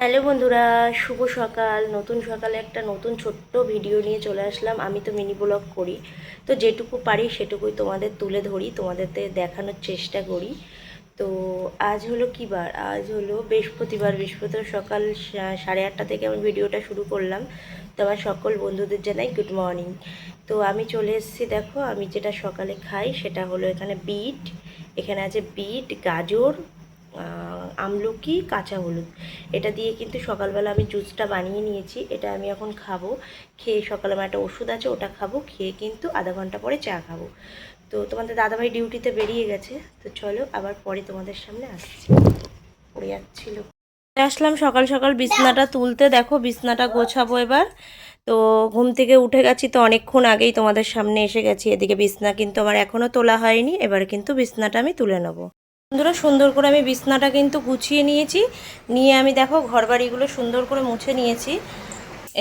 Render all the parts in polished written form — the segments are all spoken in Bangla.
হ্যালো বন্ধুরা, শুভ সকাল। নতুন সকালে একটা নতুন ছোট্ট ভিডিও নিয়ে চলে আসলাম। আমি তো মিনি ব্লগ করি, তো যেটুকু পারি সেটুকুই তোমাদের তুলে ধরি, তোমাদেরকে দেখানোর চেষ্টা করি। তো আজ হলো কী বার? আজ হলো বৃহস্পতিবার। বৃহস্পতিবার সকাল 8:30 থেকে আমি ভিডিওটা শুরু করলাম। তো আমার সকল বন্ধুদের জানাই গুড মর্নিং। তো আমি চলে এসেছি, দেখো আমি যেটা সকালে খাই সেটা হলো এখানে বিট, এখানে আছে বিট, গাজর, আমলকি, কাঁচা হলুদ। এটা দিয়ে কিন্তু সকালবেলা আমি জুসটা বানিয়ে নিয়েছি। এটা আমি এখন খাবো। খেয়ে সকালে আমার একটা ওষুধ আছে, ওটা খাবো। খেয়ে কিন্তু আধা ঘন্টা পরে চা খাবো। তো তোমাদের দাদাভাই ডিউটিতে বেরিয়ে গেছে। তো চলো আবার পরে তোমাদের সামনে আসছি। পড়ে যাচ্ছিল, আসলাম সকাল সকাল বিছনাটা তুলতে। দেখো বিছনাটা গোছাবো এবার। তো ঘুম থেকে উঠে গেছি, তো অনেকক্ষণ আগেই তোমাদের সামনে এসে গেছি। এদিকে বিছনা কিন্তু আমার এখনও তোলা হয়নি। এবার কিন্তু বিছনাটা আমি তুলে নেবো। বন্ধুরা, সুন্দর করে আমি বিছনাটা কিন্তু গুছিয়ে নিয়েছি। নিয়ে আমি দেখো ঘরবাড়িগুলো সুন্দর করে মুছে নিয়েছি।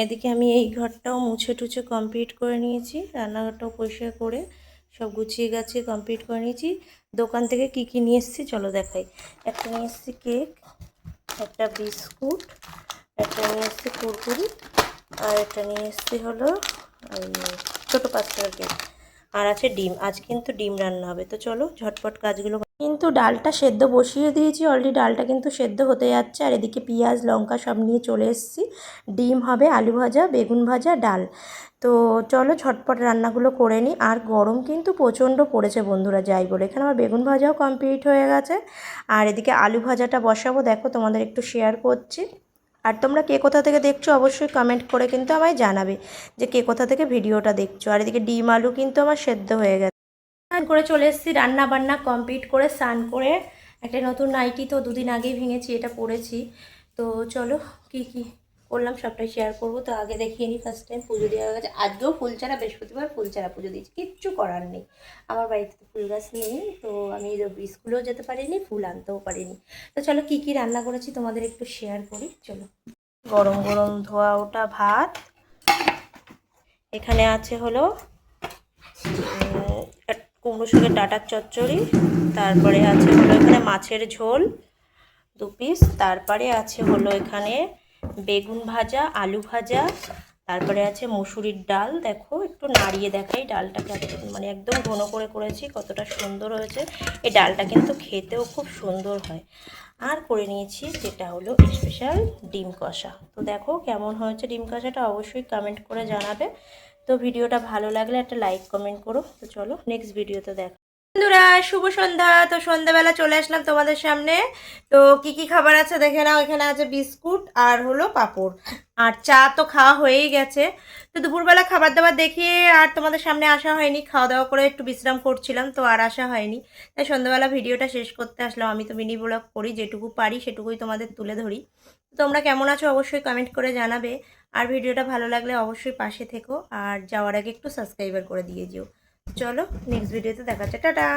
এদিকে আমি এই ঘরটাও মুছে টুছে কমপ্লিট করে নিয়েছি। রান্নাঘরটাও পরিষ্কার করে সব গুছিয়ে গাছিয়ে কমপ্লিট করে নিয়েছি। দোকান থেকে কি কি নিয়ে এসেছি চলো দেখাই। একটা নিয়ে এসেছি কেক, একটা বিস্কুট, একটা নিয়ে এসেছি কুরকুরি, আর একটা নিয়ে এসেছি হলো ছোটো 5 টাকার কেক। আর আছে ডিম। আজ কিন্তু ডিম রান্না হবে। তো চলো ঝটপট কাজগুলো। কিন্তু ডালটা সেদ্ধ বসিয়ে দিয়েছি অলরেডি। ডালটা কিন্তু সেদ্ধ হতে যাচ্ছে। আর এদিকে পেঁয়াজ লঙ্কা সব নিয়ে চলে এসেছি। ডিম হবে, আলু ভাজা, বেগুন ভাজা, ডাল। তো চলো ঝটপট রান্নাগুলো করে নিই। আর গরম কিন্তু প্রচণ্ড পড়েছে বন্ধুরা, যাই বলে। এখানে আমার বেগুন ভাজাও কমপ্লিট হয়ে গেছে। আর এদিকে আলু ভাজাটা বসাবো, দেখো তোমাদের একটু শেয়ার করছি। আর তোমরা কে কোথা থেকে দেখছো অবশ্যই কমেন্ট করে কিন্তু আমায় জানাবে যে কে কোথা থেকে ভিডিওটা দেখছো। আর এদিকে ডিম আলু কিন্তু আমার সেদ্ধ হয়ে গেছে। স্নান করে চলে এসেছি, রান্না বান্না কমপ্লিট করে স্নান করে একটা নতুন নাইটি তো দুদিন আগেই ভেঙেছি, এটা পরেছি। তো চলো কি কি করলাম সবটাই শেয়ার করবো। তো আগে দেখিয়ে নিই। ফার্স্ট টাইম পুজো দেওয়া হয়ে গেছে। আজকেও ফুল চারা, বৃহস্পতিবার ফুল চারা পুজো দিয়েছি। কিচ্ছু করার নেই, আমার বাড়িতে তো ফুল গাছ নেই। তো আমি স্কুলেও যেতে পারিনি, ফুল আনতেও পারিনি। তো চলো কি কি রান্না করেছি তোমাদের একটু শেয়ার করি চলো। গরম গরম ধোয়া ওটা ভাত। এখানে আছে হলো কুমড়ো শাকের ডাঁটার চচ্চড়ি। তারপরে আছে হলো এখানে মাছের ঝোল 2 পিস। তারপরে আছে হলো এখানে বেগুন ভাজা, আলু ভাজা। তারপরে আছে মুসুরির ডাল। দেখো একটু নাড়িয়ে দেখাই ডালটাকে, মানে একদম ঘন করে করেছি, কতটা সুন্দর হয়েছে। এই ডালটা কিন্তু খেতেও খুব সুন্দর হয়। আর করে নিয়েছি যেটা হলো স্পেশাল ডিম কষা। তো দেখো কেমন হয়েছে ডিম কষাটা অবশ্যই কমেন্ট করে জানাবে। তো ভিডিওটা ভালো লাগলে একটা লাইক কমেন্ট করো। তো চলো নেক্সট ভিডিওতে দেখো। বন্ধুরা, শুভ সন্ধ্যা। তো সন্ধ্যাবেলা চলে আসলাম তোমাদের সামনে। তো কি কি খাবার আছে দেখে নাও। এখানে আছে বিস্কুট আর হলো পাঁপড়, আর চা তো খাওয়া হয়েই গেছে। তো দুপুরবেলা খাবার দাবার দেখিয়ে আর তোমাদের সামনে আসা হয়নি। খাওয়া দাওয়া করে একটু বিশ্রাম করছিলাম, তো আর আসা হয়নি। তাই সন্ধ্যাবেলা ভিডিওটা শেষ করতে আসলাম। আমি তো মিনি ব্লগ করি, যেটুকু পারি সেটুকুই তোমাদের তুলে ধরি। তোমরা কেমন আছো অবশ্যই কমেন্ট করে জানাবে। আর ভিডিওটা ভালো লাগলে অবশ্যই পাশে থেকো। আর যাওয়ার আগে একটু সাবস্ক্রাইবার করে দিয়ে যেও। চলো নেক্সট ভিডিওতে দেখা যাচ্ছে। টাটা।